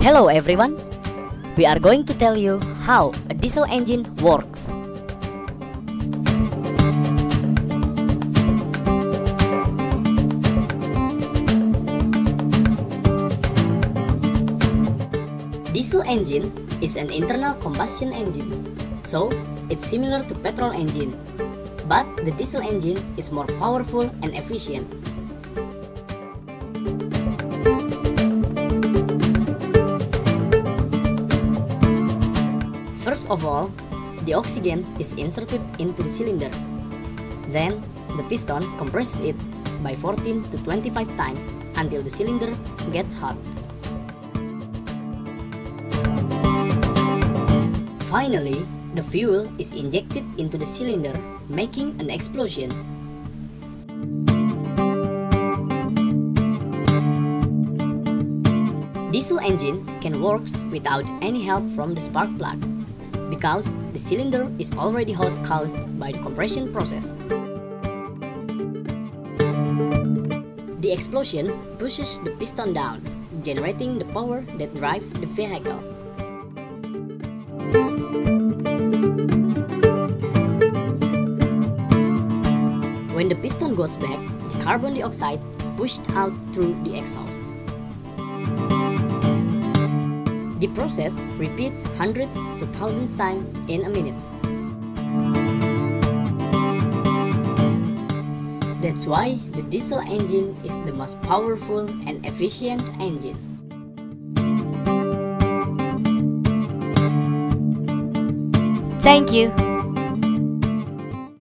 Hello everyone! We are going to tell you how a diesel engine works. Diesel engine is an internal combustion engine, so it's similar to petrol engine, but the diesel engine is more powerful and efficient. First of all, the oxygen is inserted into the cylinder. Then, the piston compresses it by 14 to 25 times until the cylinder gets hot. Finally, the fuel is injected into the cylinder, making an explosion. Diesel engine can work without any help from the spark plug, because the cylinder is already hot caused by the compression process. The explosion pushes the piston down, generating the power that drives the vehicle. When the piston goes back, the carbon dioxide pushed out through the exhaust. The process repeats hundreds to thousands times in a minute. That's why the diesel engine is the most powerful and efficient engine. Thank you.